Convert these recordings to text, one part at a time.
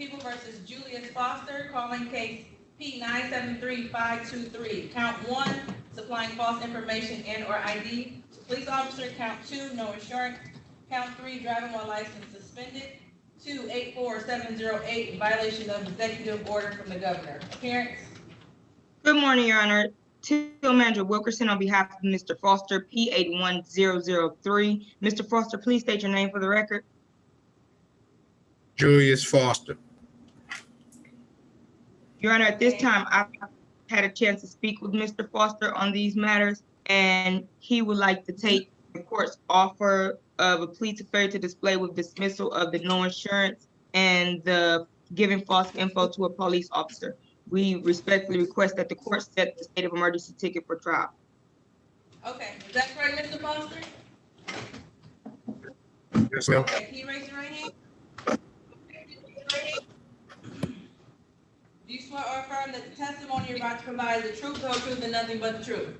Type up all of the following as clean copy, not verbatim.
People versus Julius Foster, calling case P973523. Count 1, supplying false information and or ID to police officer. Count 2, no insurance. Count 3, driving while license suspended. 284708, in violation of executive order from the governor. Appearance. Good morning, Your Honor. Till Manager Wilkerson on behalf of Mr. Foster, P81003. Mr. Foster, please state your name for the record. Julius Foster. Your Honor, at this time, I've had a chance to speak with Mr. Foster on these matters, and he would like to take the court's offer of a plea to failure to display with dismissal of the no insurance and the giving false info to a police officer. We respectfully request that the court set the state of emergency ticket for trial. Okay, is that correct, Mr. Foster? Yes, ma'am. Okay, can you raise your right hand? Do you swear or affirm that the testimony you're about to provide is the truth, the whole truth, and nothing but the truth?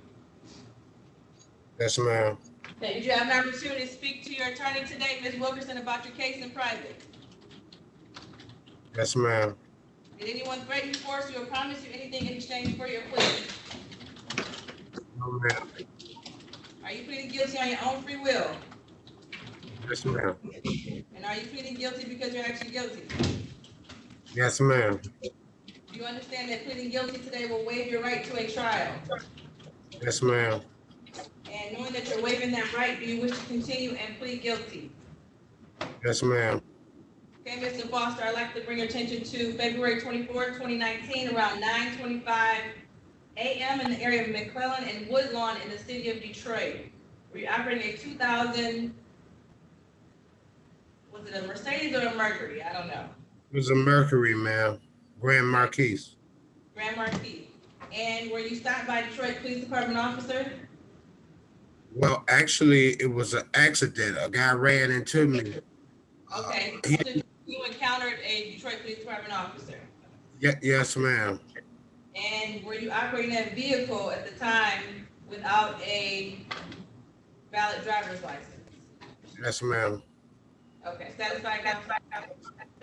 Yes, ma'am. Okay, did you have an opportunity to speak to your attorney today, Ms. Wilkerson, about your case in private? Yes, ma'am. Did anyone threaten you, force you, or promise you anything in exchange for your plea? No, ma'am. Are you pleading guilty on your own free will? Yes, ma'am. And are you pleading guilty because you're actually guilty? Yes, ma'am. Do you understand that pleading guilty today will waive your right to a trial? Yes, ma'am. And knowing that you're waiving that right, do you wish to continue and plead guilty? Yes, ma'am. Okay, Mr. Foster, I'd like to bring your attention to February 24, 2019, around 9:25 a.m. in the area of McClellan and Woodlawn in the city of Detroit. Were you operating a 2000, was it a Mercedes or a Mercury? I don't know. It was a Mercury, ma'am. Grand Marquis. Grand Marquis. And were you stopped by Detroit Police Department officer? Well, actually, it was an accident. A guy ran into me. Okay, so you encountered a Detroit Police Department officer. Yes, ma'am. And were you operating that vehicle at the time without a valid driver's license? Yes, ma'am. Okay, satisfied now?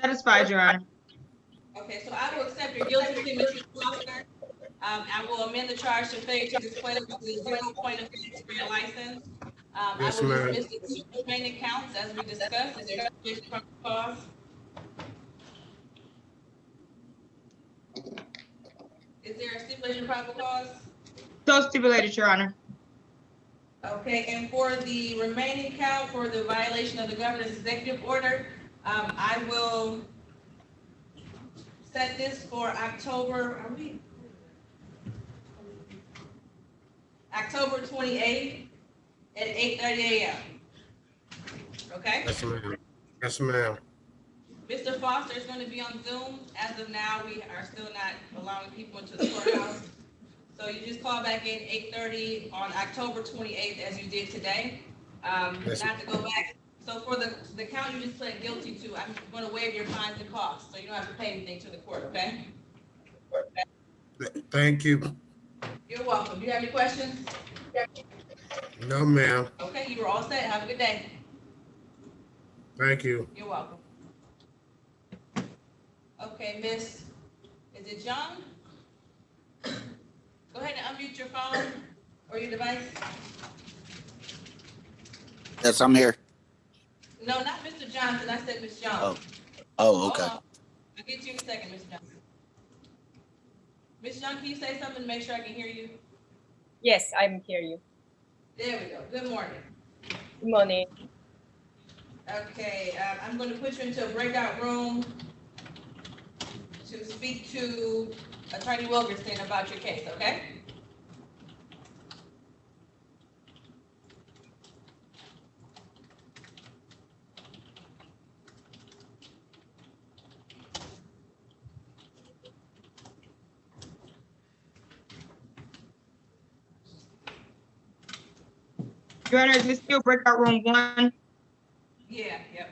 Satisfied, Your Honor. Okay, so I will accept your guilty plea, Mr. Foster. I will amend the charge to failure to display with the 0 point of offense for your license. Yes, I will ma'am. dismiss the two remaining counts as we discussed. Is there stipulation from the cause? Is there a stipulation from the cause? So stipulated, Your Honor. Okay, and for the remaining count for the violation of the governor's executive order, I will set this for October 28th at 8:30 a.m. Okay? Yes, ma'am. Yes, ma'am. Mr. Foster is going to be on Zoom. As of now, we are still not allowing people into the courthouse. So you just call back in 8:30 on October 28th as you did today. Yes. Not to go back. So for the count you just pled guilty to, I'm going to waive your fines and costs. So you don't have to pay anything to the court, okay? Thank you. You're welcome. Do you have any questions? No, ma'am. Okay, you were all set. Have a good day. Thank you. You're welcome. Okay, Miss, is it John? Go ahead and unmute your phone or your device. Yes, I'm here. No, not Mr. Johnson. I said Miss Jones. Oh, okay. Hold on. I'll get you in a second, Miss Johnson. Miss Young, can you say something to make sure I can hear you? Yes, I'm hear you. There we go. Good morning. Good morning. Okay, I'm going to put you into a breakout room to speak to Attorney Wilkerson about your case, okay? Your Honor, is this still breakout room 1? Yeah, yep.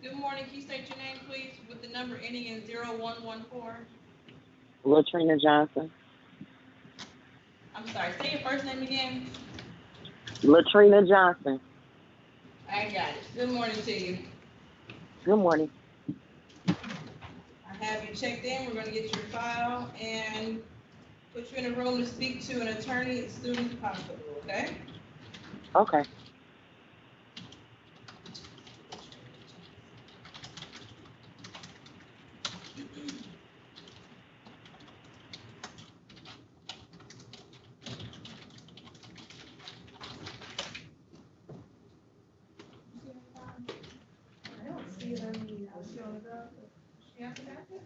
Good morning. Can you state your name, please, with the number ending in 0114? Latrina Johnson. I'm sorry, say your first name again. Latrina Johnson. I got it. Good morning to you. Good morning. I have you checked in. We're gonna get your file and put you in a room to speak to an attorney as soon as possible, okay? Okay. I don't see it on the, she on the go? She has to back it?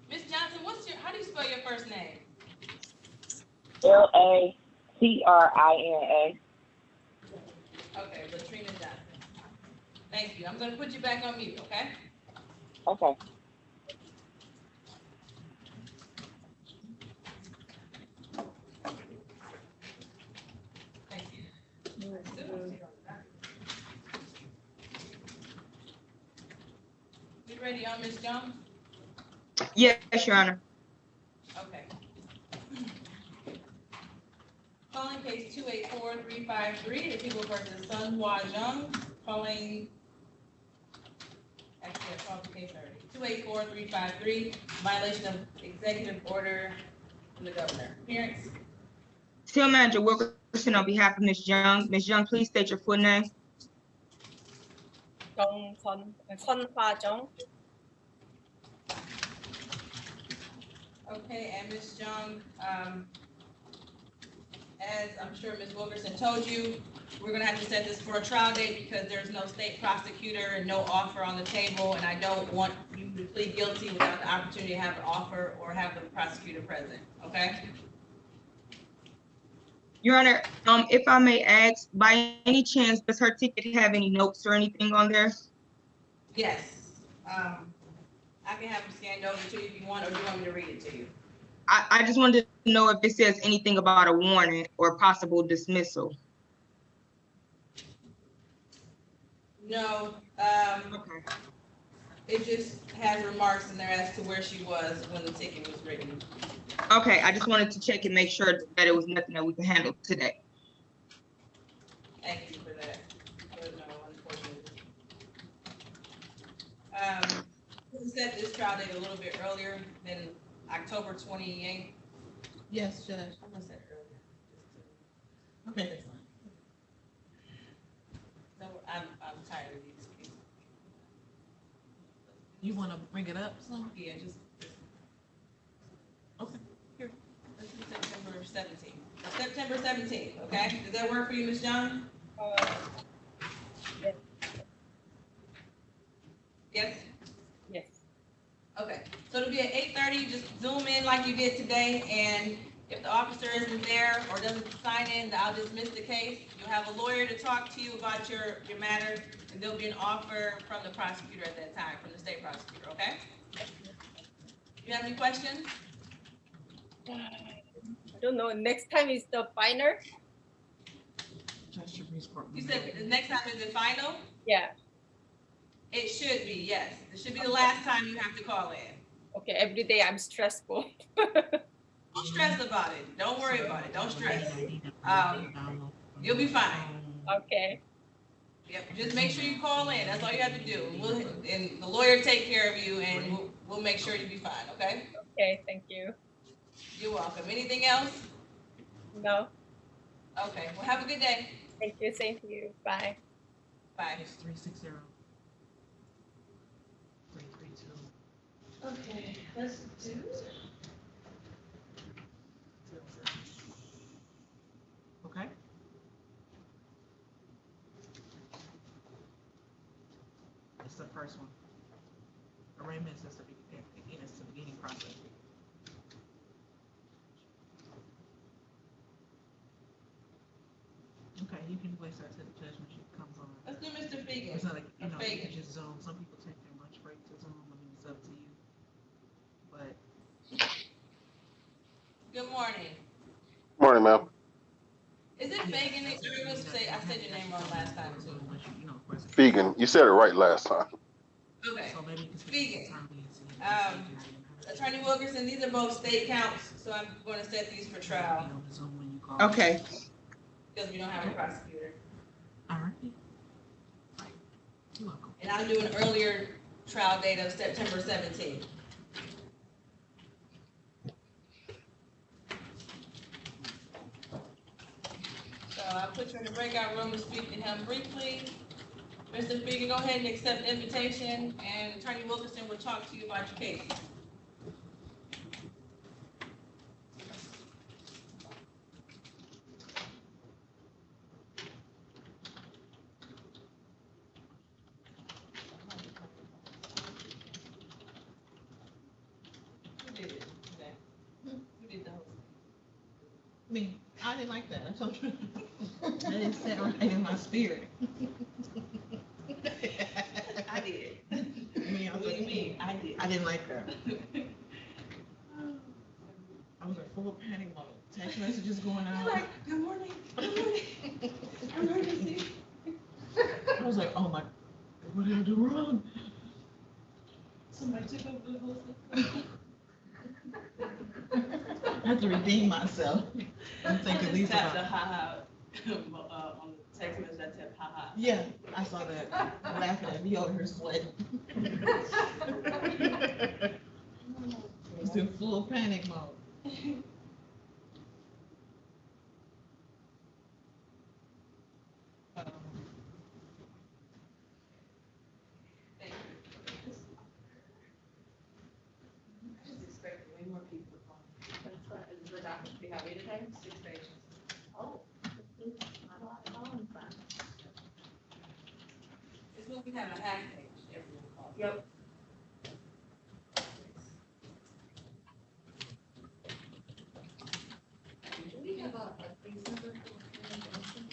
Miss Johnson, how do you spell your first name? LACRINA. Okay, Latrina Johnson. Thank you. I'm gonna put you back on mute, okay? Okay. Thank you. You ready, Miss Jones? Yes, Your Honor. Okay. Calling case 284353, the people versus Sun Hua Jung, calling, actually, I called the case already. 284353, violation of executive order from the governor. Appearance? Field Manager Wilkerson on behalf of Ms. Young. Ms. Young, please state your full name. 선화정. Okay, and Ms. Jung, as I'm sure Ms. Wilkerson told you, we're gonna have to set this for a trial date because there's no state prosecutor and no offer on the table, and I don't want you to plead guilty without the opportunity to have an offer or have the prosecutor present, okay? Your Honor, if I may ask, by any chance, does her ticket have any notes or anything on there? Yes, I can have them scanned over to you if you want, or do you want me to read it to you? I just wanted to know if it says anything about a warrant or possible dismissal. No, Okay. it just has remarks in there as to where she was when the ticket was written. Okay, I just wanted to check and make sure that it was nothing that we can handle today. Thank you for that, but no, unfortunately. We set this trial date a little bit earlier than October 28th. Yes, Judge. I'm gonna set it earlier. Okay, that's fine. No, I'm tired of these cases. You want to bring it up some? Yeah, just, Okay. here, let's do September 17th. September 17th, okay? Does that work for you, Ms. John? Yes? Yes. Okay, so it'll be at 8:30, just zoom in like you did today, and if the officer isn't there or doesn't sign in, I'll dismiss the case. You'll have a lawyer to talk to you about your matter, and there'll be an offer from the prosecutor at that time, from the state prosecutor, okay? You have any questions? I don't know. Next time is the final? Judge Sabree's court. You said the next time is the final? Yeah. It should be, yes. It should be the last time you have to call in. Okay. Every day I'm stressful. Don't stress about it. Don't worry about it. Don't stress. You'll be fine. Okay. Yep, just make sure you call in. That's all you have to do. And the lawyer take care of you, and we'll make sure you be fine, okay? Okay. Thank you. You're welcome. Anything else? No. Okay, well, have a good day. Thank you. Same to you. Bye. Bye. It's 360. 332. Okay, let's do. Okay. It's the first one. Arraignment is the beginning process. Okay, you can place that to the judge when she comes on. Let's do Mr. Fegan. It's not like, you know, you Fegan. can just Zoom. Some people take their lunch break to Zoom. I mean, it's up to you. But Good morning. Morning, ma'am. Is it yeah, Fegan? that's I what was say I said your name wrong last time too. unless you know, of course, it's- Fegan. You said it right last time. Okay. So maybe you can speak Fegan. to the attorney and see if Attorney Wilkerson, these are both state counts, so I'm going to set these for trial on the Zoom when you call. Okay, because we don't have a prosecutor. All right. You're welcome. And I'll do an earlier trial date of September 17th. So I'll put you in the breakout room to speak to him briefly. Mr. Speaker, go ahead and accept the invitation, and Attorney Wilkerson will talk to you about your case. Who did it today? Who did the whole Me, I didn't like that. I told you. That didn't sit right in my spirit. I did. Me, I was What do you like, mean? I did. I didn't like that. I was like full panic mode. Text messages going You're out. like, good morning, good morning. Emergency. I was like, oh my, what did I do wrong? Somebody took over the whole system. I have to redeem myself. I'm thinking these tapped the about. ha on the text message. I tapped ha. Yeah, I saw that. Laughing at me over here sweating. I was in full panic mode. Thank you. I just expected way more people to call. That's right. Is the document we have here today? 6 pages. Oh, not a lot of columns then. It's when we have a half page, everyone calls. Yep. Do we have a case number for the motion?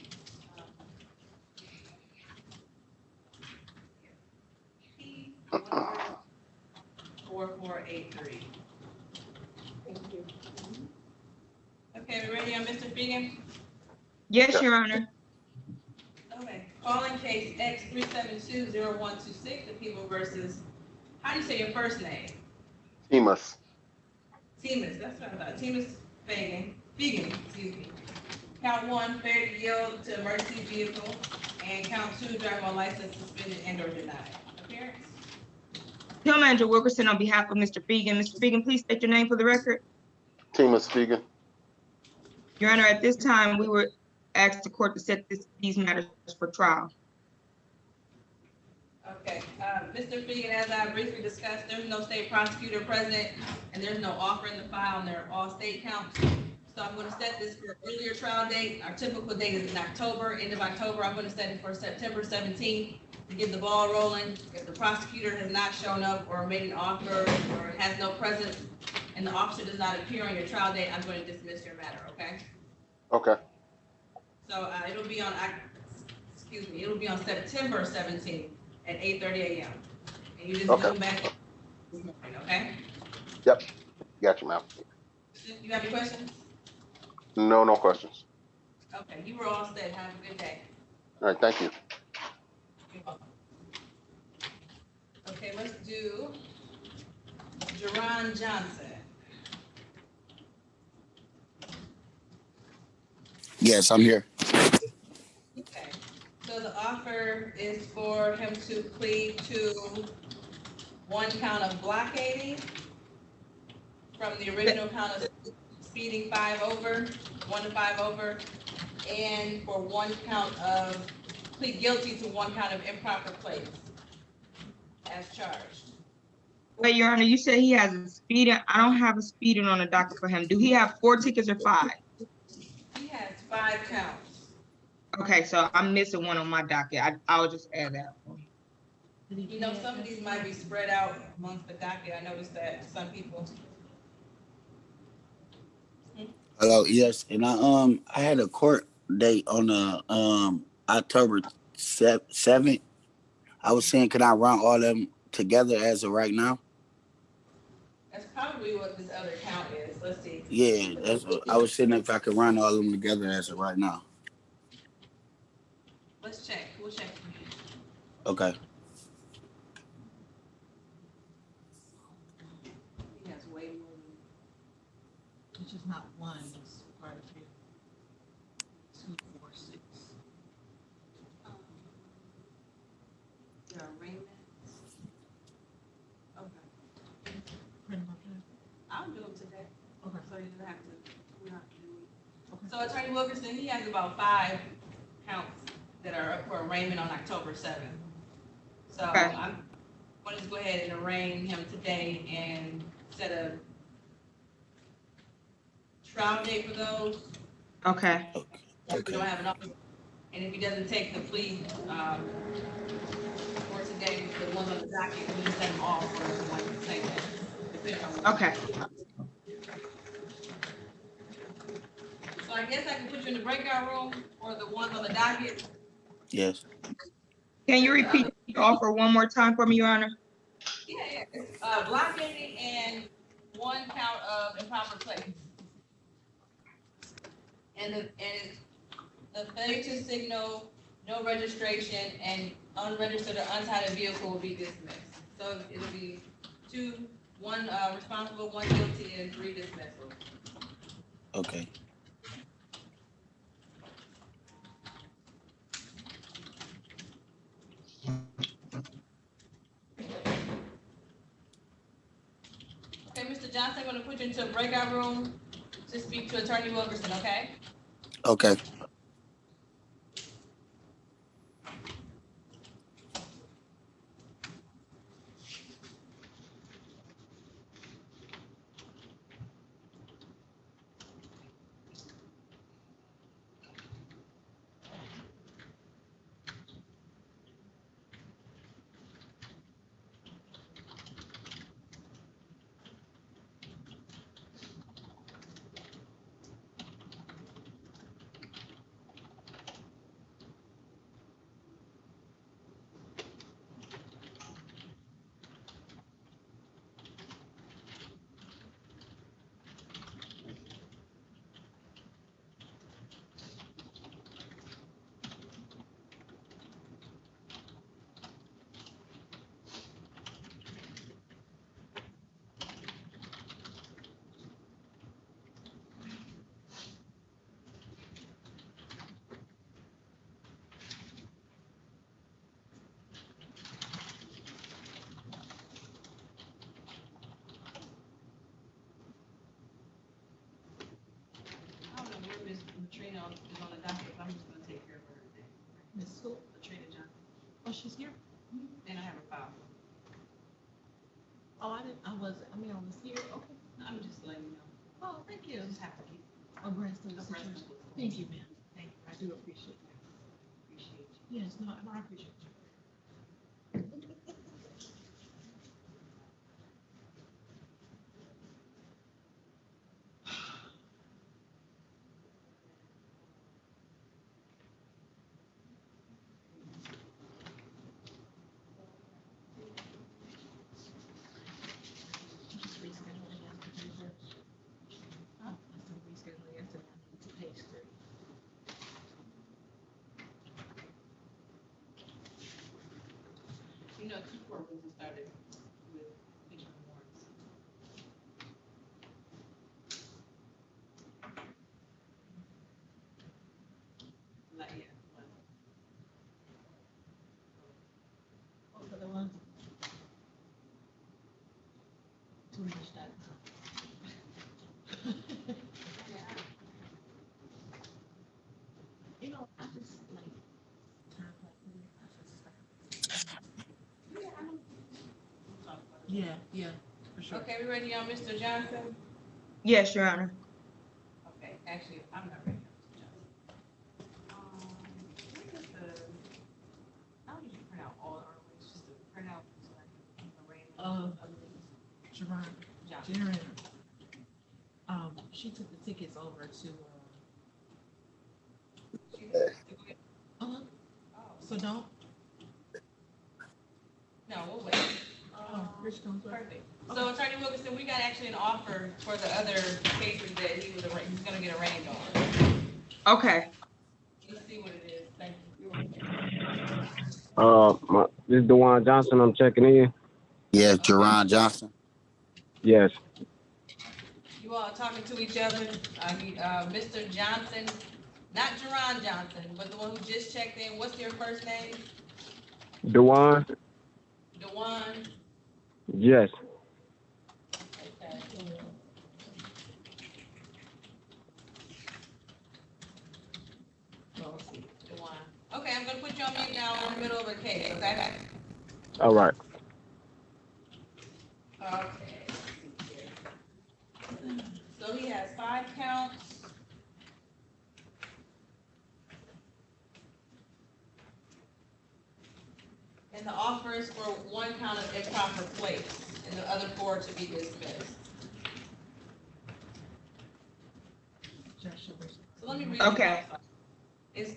P 4483. Thank you. Okay, we ready on Mr. Fegan? yes, Your Honor. Okay, calling case X3720126, the people versus, how do you say your first name? Emus. Temus, that's what I thought, Temus Fegan, excuse me. Count 1, failure to yield to emergency vehicle, and count 2, driver license suspended and or denied. Appearance? Hill Manager Wilkerson on behalf of Mr. Fegan. Mr. Fegan, please state your name for the record. Temus Fegan. Your Honor, at this time, we were asked the court to set these matters for trial. Okay, Mr. Fegan, as I briefly discussed, there's no state prosecutor present, and there's no offer in the file, and they're all state counts. So I'm gonna set this for earlier trial date. Our typical date is in October, end of October. I'm gonna set it for September 17th to get the ball rolling. If the prosecutor has not shown up or made an offer or has no presence, and the officer does not appear on your trial date, I'm going to dismiss your matter, okay? Okay. So, it'll be on September 17th at 8:30 a.m. And you just Okay. go back this morning, okay? Got you, ma'am. You have any questions? No questions. Okay, you were all set. Have a good day. All right, thank you. You're welcome. Okay, let's do Jerron Johnson. Yes, I'm here. Okay, so the offer is for him to plead to 1 count of blockading from the original count of speeding 5 over, 1 to 5 over, and for 1 count of, plead guilty to 1 count of improper plates as charged. Wait, Your Honor, you said he has a speeding. I don't have a speeding on the docket for him. Do he have 4 tickets or 5? He has 5 counts. Okay, so I'm missing 1 on my docket. I'll just add that one. You know, some of these might be spread out amongst the docket. I noticed that some people. Hello, yes, and I had a court date on the October 7th. I was saying, can I run all of them together as of right now? That's probably what this other account is. Let's see. Yeah, that's what I was saying, if I could run all of them together as of right now. Let's check. We'll check for you. Okay. He has way more than. It's just not one, it's quite a few. 2, 4, 6. There are arraignments. Okay. Print them up there. I'll do them today. Okay. So you don't have to, we don't have to do it. Okay. So Attorney Wilkerson, he has about 5 counts that are up for arraignment on October 7th. So Okay. I'm going to go ahead and arraign him today and set a trial date for those. Okay. If we don't have enough, and if he doesn't take the plea, for today, the ones on the docket, we just set them off for one same day. depending on what- Okay. So I guess I can put you in the breakout room or the ones on the docket. Yes. Can you repeat the offer one more time for me, Your Honor? Yeah, blockading and 1 count of improper place. And the failure to signal, no registration, and unregistered or untitled vehicle will be dismissed. So it'll be 2, 1 responsible, 1 guilty, and 3 dismissal. Okay. Okay, Mr. Johnson, I'm gonna put you into a breakout room to speak to Attorney Wilkerson, okay? Okay. I don't know where Ms. Latrina is on the docket, but I'm just gonna take care of her today. Miss Scoop. Latrina Johnson, Oh, she's here? and I have a file. Oh, I was here. Okay. I'm just letting you know. Oh, thank you. You just have to keep Abreast of the abreast situation. of what's going on. Thank you, ma'am. Thank you. I do appreciate that. Appreciate you. Yes, no, I appreciate you. Just rescheduling yesterday. Huh? I said rescheduling yesterday. I need to page 3. You know, 2 courtrooms have started with picture warrants. Not yet, but What was the one? Too much that. You know, I just like time like we'll talk about it. yeah, for sure. Okay, we ready on Mr. Johnson? Yes, Your Honor. Okay, actually, I'm not ready on Mr. Johnson. Where is the, I don't usually print out all the articles, just to print out so I can arrange. Sharon, Johnson. Sharon, she took the tickets over to So don't? No, we'll wait. Oh, Rich comes back. Perfect. So Attorney Wilkinson, we got actually an offer for the other cases that he's gonna get arraigned on. Okay. Let's see what it is. Thank you. This is Dewan Johnson. I'm checking in. Yes, Jerron Johnson. Yes. You all are talking to each other. Mr. Johnson, not Jerron Johnson, but the one who just checked in. What's your first name? Dewan? Dewan. Yes. Okay. Dewan. Okay, I'm gonna put you on mute now. We're in the middle of a case, okay? All right. Okay. So he has 5 counts. And the offer is for 1 count of improper place and the other 4 to be dismissed. So let me read. Okay. It's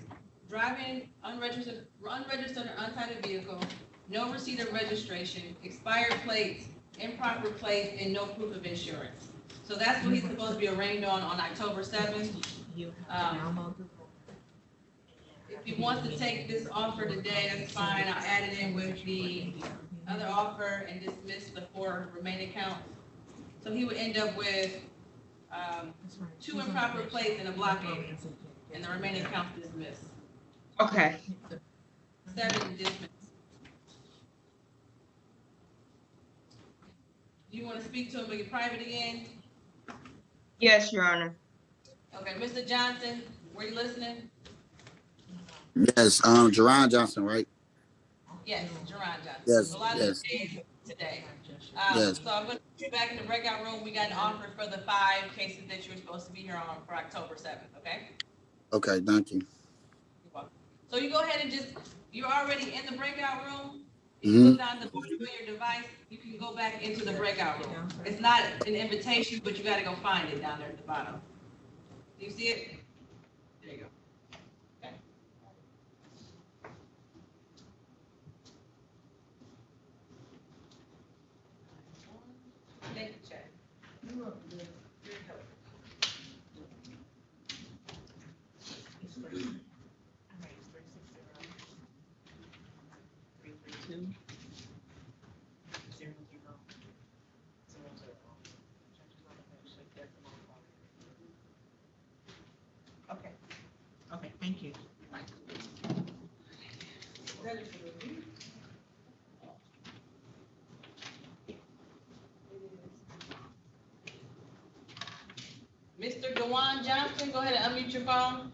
driving unregistered or untitled vehicle, no receipt of registration, expired plates, improper plate, and no proof of insurance. So that's what he's supposed to be arraigned on October 7th. If he wants to take this offer today, that's fine. I'll add it in with the other offer and dismiss the 4 remaining counts. So he would end up with 2 improper plates and a blockade, and the remaining counts dismissed. Okay. 7 dismissed. Do you want to speak to him in private again? Yes, Your Honor. Okay, Mr. Johnson, were you listening? Yes, Jerron Johnson, right? Yes, Jerron Johnson. Yes, A lot of yes. days today. Yes. So I'm going to put you back in the breakout room. We got an offer for the 5 cases that you were supposed to be here on for October 7th, okay? Okay, thank you. You're welcome. So you go ahead and you're already in the breakout room. If Mm-hmm. you look down the bottom of your device, you can go back into the breakout room. It's not an invitation, but you got to go find it down there at the bottom. Do you see it? There you go. Okay. Thank you, Chad. Okay. Okay, thank you. Mr. Dewan Johnson, go ahead and unmute your phone.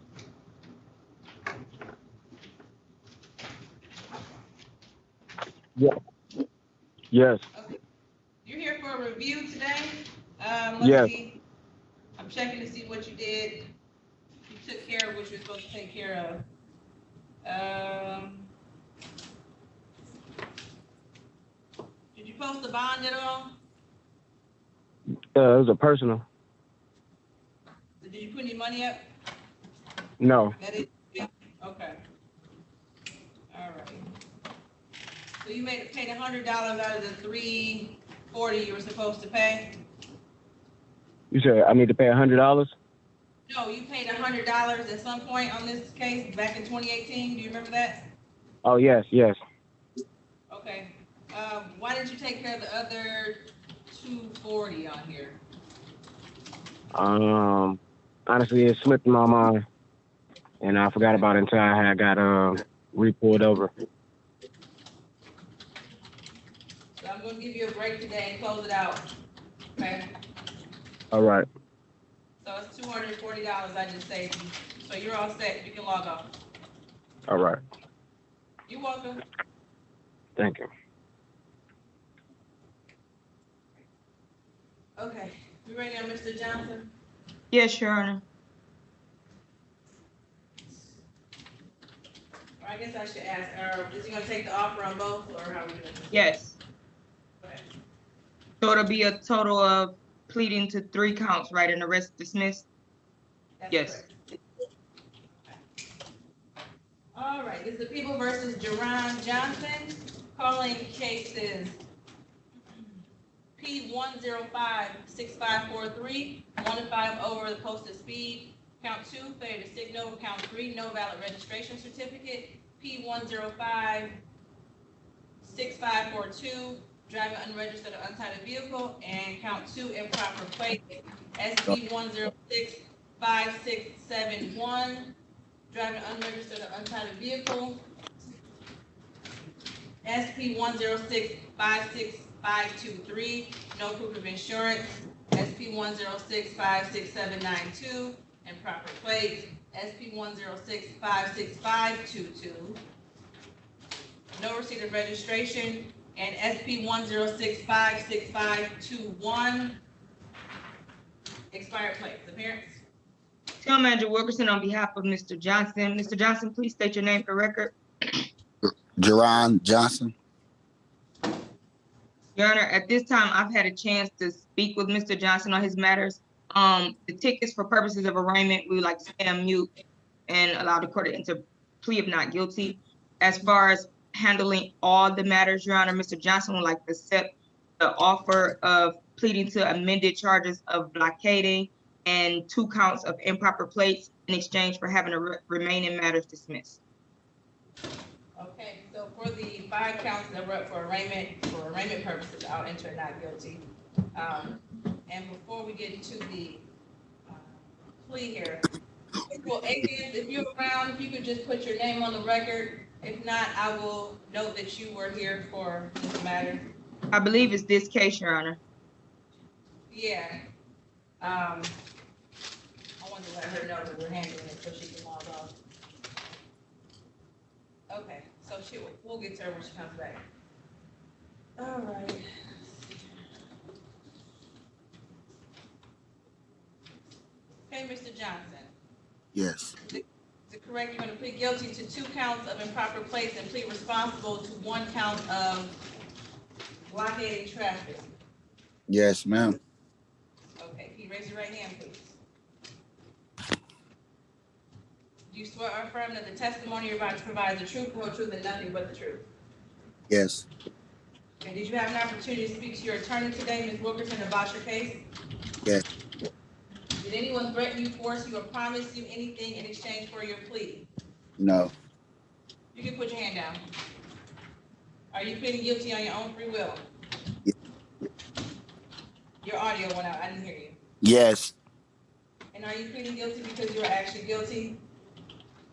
Yeah. Yes. Okay. You're here for a review today. Let's Yes. see. I'm checking to see what you did. You took care of what you were supposed to take care of. Did you post the bond at all? It was a personal. Did you put any money up? No. That is, yeah, okay. All right. So you paid $100 out of the $340 you were supposed to pay? You said I need to pay $100? No, you paid $100 at some point on this case back in 2018. Do you remember that? Oh, yes, yes. Okay. Why didn't you take care of the other $240 on here? Honestly, it slipped my mind, and I forgot about it until I had got re-pulled over. So I'm going to give you a break today and close it out. Okay? All right. So it's $240 I just saved you. So you're all set. You can log off. All right. You're welcome. Thank you. Okay. You ready now, Mr. Johnson? Yes, Your Honor. Or I guess I should ask, is he going to take the offer on both, or how are we doing this? Yes. Okay. So it'll be a total of pleading to 3 counts, right, and the rest dismissed? That's Yes. correct. All right. right, this is the People versus Jerron Johnson, calling cases P-105-6543, 1 to 5 over the posted speed, count 2, failure to signal, count 3, no valid registration certificate, P-105-6542, driving unregistered or untitled vehicle, and count 2, improper plate, SP-106-5671, driving unregistered or untitled vehicle, SP-106-56523, no proof of insurance, SP-106-56792, improper plates, SP-106-56522, no receipt of registration, and SP-106-56521, expired plates. Appearance? Town Manager Wilkerson on behalf of Mr. Johnson. Mr. Johnson, please state your name for record. Jerron Johnson. Your Honor, at this time, I've had a chance to speak with Mr. Johnson on his matters. The tickets for purposes of arraignment, we would like to stay on mute and allow the court to enter plea of not guilty. As far as handling all the matters, Your Honor, Mr. Johnson would like to accept the offer of pleading to amended charges of blockading and 2 counts of improper plates in exchange for having the remaining matters dismissed. Okay, so for the 5 counts that were up for arraignment purposes, I'll enter not guilty. And before we get into the plea here, well, Adrian, if you're around, if you could just put your name on the record. If not, I will note that you were here for this matter. I believe it's this case, Your Honor. Yeah. I want to let her know that we're handling it so she can log off. Okay, so we'll get to her when she comes back. All right. Okay, Mr. Johnson. Yes. Is it correct you're going to plead guilty to 2 counts of improper plates and plead responsible to 1 count of blockading traffic? Yes, ma'am. Okay, can you raise your right hand, please? Do you swear or affirm that the testimony you're about to provide is the truth, whole truth, and nothing but the truth? Yes. And did you have an opportunity to speak to your attorney today, Ms. Wilkerson, about your case? Yes. Did anyone threaten you, force you, or promise you anything in exchange for your plea? No. You can put your hand down. Are you pleading guilty on your own free will? Yeah. Your audio went out. I didn't hear you. Yes. And are you pleading guilty because you are actually guilty?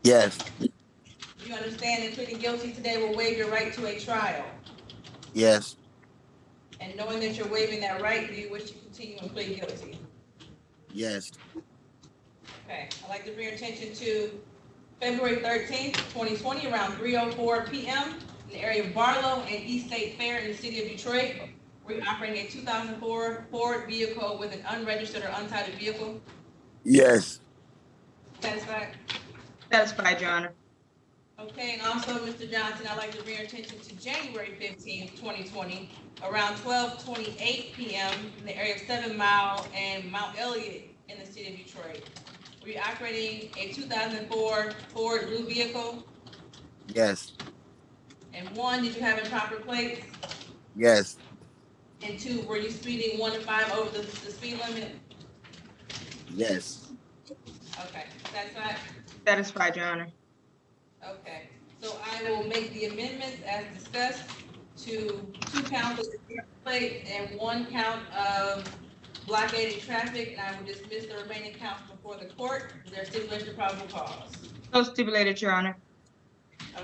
Yes. You understand that pleading guilty today will waive your right to a trial? Yes. And knowing that you're waiving that right, do you wish to continue and plead guilty? Yes. Okay, I'd like to bring your attention to February 13th, 2020, around 3:04 p.m. in the area of Barlow and East State Fair in the city of Detroit, where you're operating a 2004 Ford vehicle with an unregistered or untitled vehicle. Yes. Satisfied? Satisfied, Your Honor. Okay, and also, Mr. Johnson, I'd like to bring your attention to January 15th, 2020, around 12:28 p.m. in the area of 7 Mile and Mount Elliott in the city of Detroit. Were you operating a 2004 Ford Blue vehicle? Yes. And 1, did you have improper plates? Yes. And 2, were you speeding 1 to 5 over the speed limit? Yes. Okay, satisfied? Satisfied, Your Honor. Okay, so I will make the amendments as discussed to 2 counts of plate and 1 count of blockading traffic, and I will dismiss the remaining counts before the court. Is there stipulation of probable cause? So stipulated, Your Honor.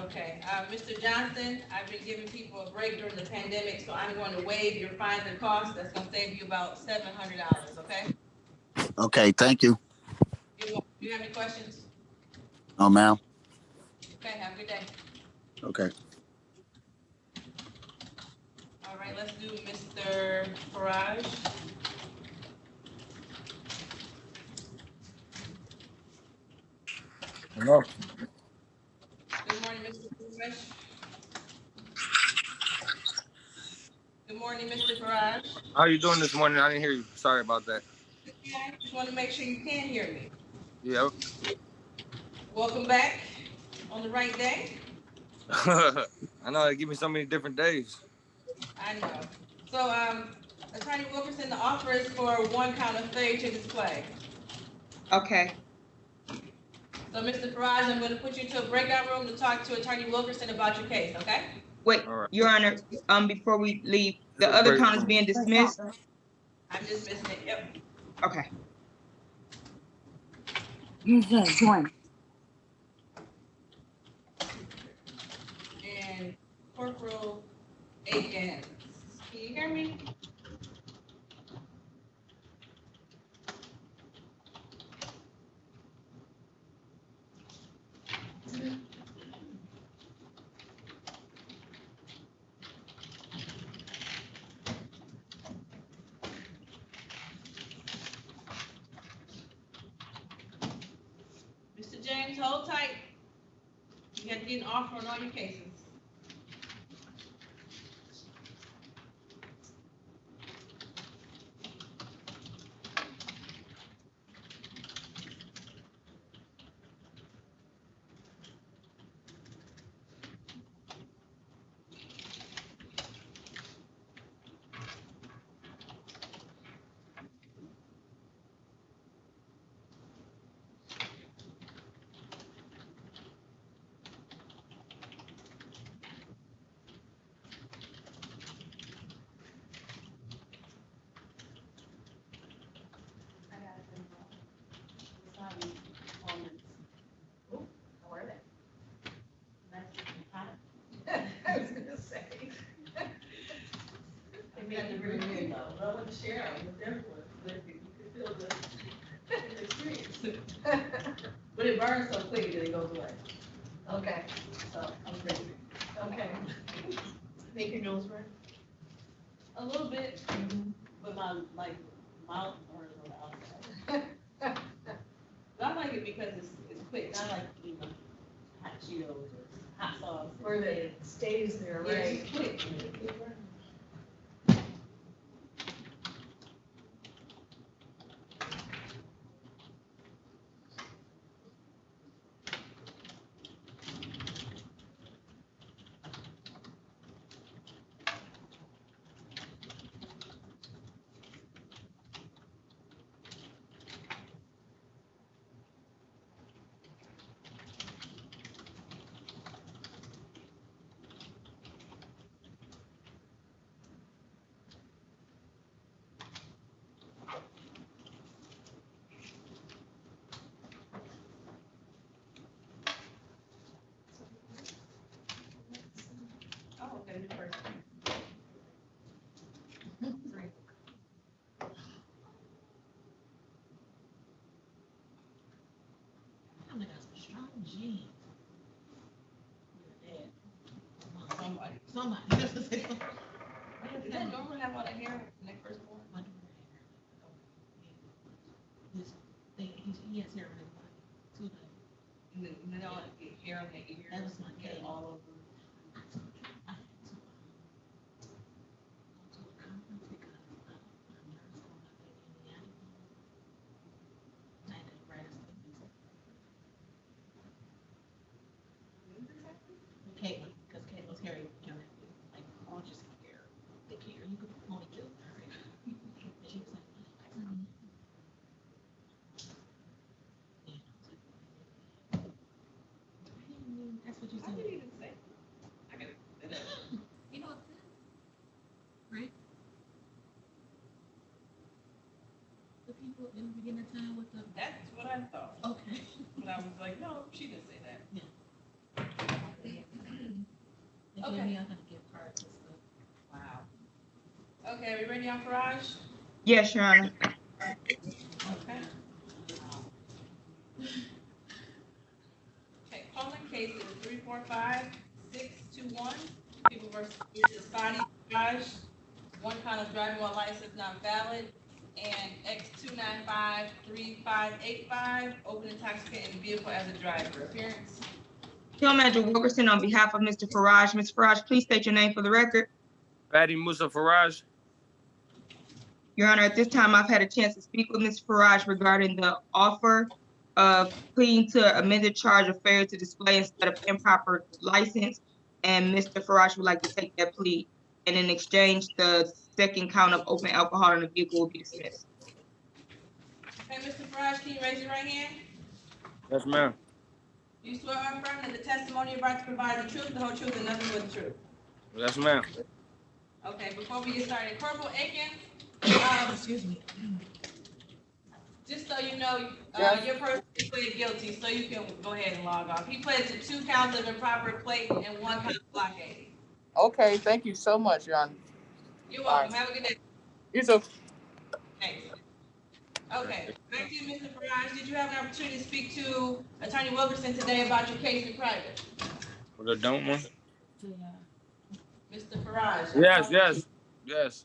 Okay, Mr. Johnson, I've been giving people a break during the pandemic, so I'm going to waive your fines and costs. That's going to save you about $700, okay? Okay, thank you. Do you have any questions? No, ma'am. Okay, have a good day. Okay. All right, let's do Mr. Farage. Hello. Good morning, Mr. Farage. Good morning, Mr. Farage. How you doing this morning? I didn't hear you. Sorry about that. Okay, just want to make sure you can hear me. Yeah. Welcome back on the right day. I know they give me so many different days. I know. So, Attorney Wilkerson, the offer is for 1 count of failure to display. Okay. So, Mr. Faraj, I'm going to put you into a breakout room to talk to Attorney Wilkerson about your case, okay? Wait, All right. Your Honor, before we leave, the other Break- count is being dismissed? I'm dismissing it, yep. Okay. And Corporal Aikens, can you hear me? Mr. James, hold tight. You have to get an offer on all your cases. I was gonna say. They made it really good though, but I want to share it with everyone, so that you can feel the experience. But it burns so quick that it goes away. Okay, so I'm ready. Okay. Make your nose burn? A little bit, but my, mouth burns on the outside. But I like it because it's quick, not like, hot Cheetos or hot sauce. Or that it stays there, right? Yeah, it's quick. Oh, okay, the first one. I'm like, that's a strong gene. Yeah. Somebody. Is that normal to have all that hair when they first born? He has hair on his body, too. And then they all get hair on their ears. That was my kid all over. Caitlin, because Caitlin's hair, you know, like, all just hair, thick hair, you could only kill her. And she was like, that's what you said. I didn't even say. I got it. You know what's this? Right? The people in the beginning of time with the. That's what I thought. Okay. But I was like, no, she didn't say that. Yeah. Okay. I'm gonna give cards and stuff. Wow. Okay, are we ready on Faraj? Yes, Your Honor. Okay. Okay, calling case is 345-621. People versus Sabree Faraj. 1 count of driving while license not valid. And X2953585, open intoxicating vehicle as a driver. Appearance. Field Manager Wilkerson, on behalf of Mr. Faraj. Mr. Faraj, please state your name for the record. Fatty Musa Faraj. Your Honor, at this time, I've had a chance to speak with Mr. Faraj regarding the offer of pleading to amended charge of failure to display instead of improper license. and Mr. Farash would like to take that plea. And in exchange, the second count of open alcohol in the vehicle will be dismissed. Okay, Mr. Farage, can you raise your right hand? Yes, ma'am. Do you swear or affirm that the testimony you're about to provide is the truth, the whole truth, and nothing but the truth? Yes, ma'am. Okay, before we get started, Corporal Aiken, Excuse me. just so you know, Yes. your person pleaded guilty, so you can go ahead and log off. He pled to 2 counts of improper plate and 1 count of blockade. Okay, thank you so much, Your Honor. You're All welcome. right. Have a good day. You too. Thanks. Okay, back to you, Mr. Farage. Did you have an opportunity to speak to Attorney Wilkerson today about your case in private? With the don't one? Mr. Farage? Yes.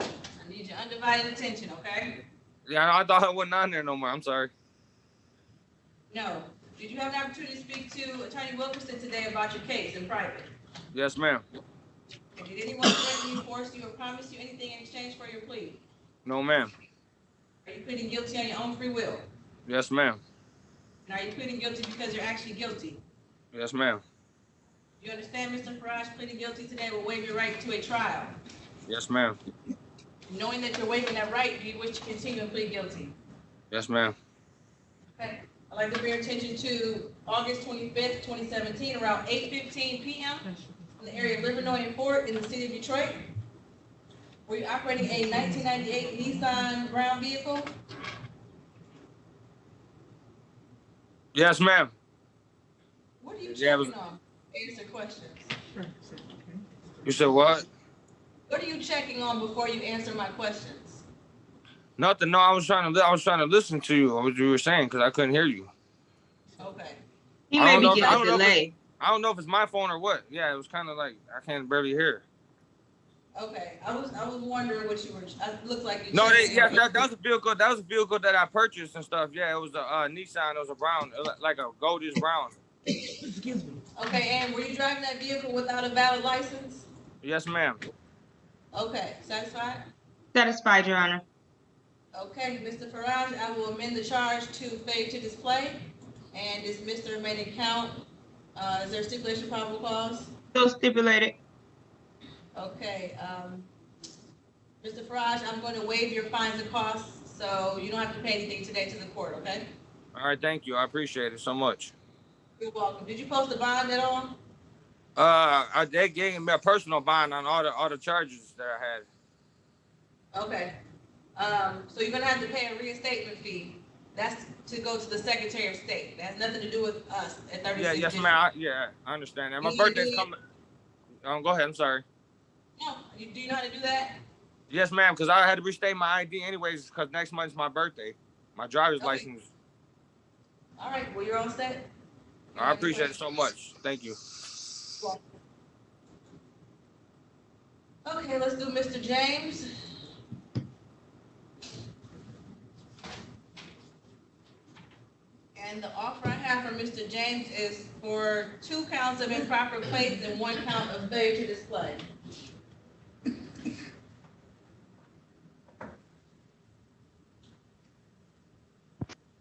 I need your undivided attention, okay? Yeah, I thought I wasn't on there no more. I'm sorry. No. Did you have an opportunity to speak to Attorney Wilkerson today about your case in private? Yes, ma'am. And did anyone threaten you, force you, or promise you anything in exchange for your plea? No, ma'am. Are you pleading guilty on your own free will? Yes, ma'am. And are you pleading guilty because you're actually guilty? Yes, ma'am. You understand, Mr. Farage, pleading guilty today will waive your right to a trial. Yes, ma'am. Knowing that you're waiving that right, do you wish to continue and plead guilty? Yes, ma'am. Okay. I'd like to bring your attention to August 25th, 2017, around 8:15 p.m. in the area of Livernois and Fort in the city of Detroit. Were you operating a 1998 Nissan Brown vehicle? Yes, ma'am. What are you Yeah, it checking was- on? Answer questions. You said what? What are you checking on before you answer my questions? Nothing. No, I was trying to listen to you, what you were saying, because I couldn't hear you. Okay. He I may don't be know if- getting I a don't know if it's- delay. I don't know if it's my phone or what. Yeah, it was kind of like I can't barely hear. Okay. I was wondering what you were. It looked like you. No, that was a vehicle. That was a vehicle that I purchased and stuff. Yeah, it was a Nissan. It was a brown, like a goldish brown. Excuse me. Okay, and were you driving that vehicle without a valid license? Yes, ma'am. Okay, satisfied? Satisfied, Your Honor. Okay, Mr. Farage, I will amend the charge to failure to display and dismiss the remaining count. Is there a stipulation probable cause? So stipulated. Okay, Mr. Farage, I'm going to waive your fines and costs, so you don't have to pay anything today to the court, okay? All right, thank you. I appreciate it so much. You're welcome. Did you post a bond at all? They gave me a personal bond on all the charges that I had. Okay. So you're gonna have to pay a reinstatement fee. That's to go to the Secretary of State. That has nothing to do with us at 36. Yeah, yes, ma'am. I understand that. My You birthday's need to do coming. Go ahead. I'm sorry. No, do you know how to do that? Yes, ma'am. Because I had to restate my ID anyways. Because next month's my birthday. My driver's Okay. license. All right, well, you're all set. I appreciate it so much. Thank you. Okay, let's do Mr. James. And the offer I have for Mr. James is for 2 counts of improper plates and 1 count of failure to display.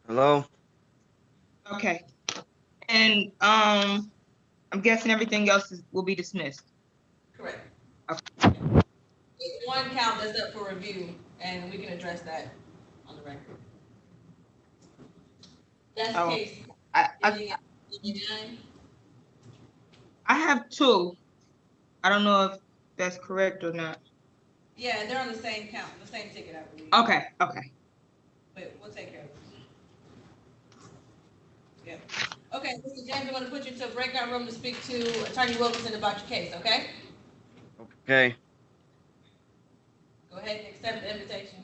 Hello? Okay. And I'm guessing everything else will be dismissed. Correct. Okay. There's 1 count that's up for review, and we can address that on the record. That's the Oh, case. I have 2. I don't know if that's correct or not. Yeah, they're on the same count, the same ticket, I believe. Okay. But we'll take care of it. Yeah. Okay, Mr. James, I'm gonna put you into a breakout room to speak to Attorney Wilkerson about your case, okay? Okay. Go ahead and accept the invitation.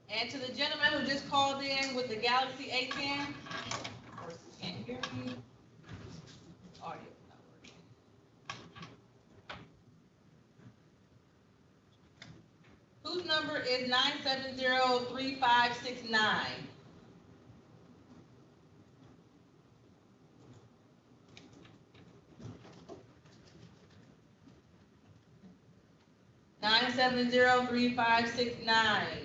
And to the gentleman who just called in with the Galaxy A10, can't hear me. Audio not working. Whose number is 970-3569? Nine 970-3569.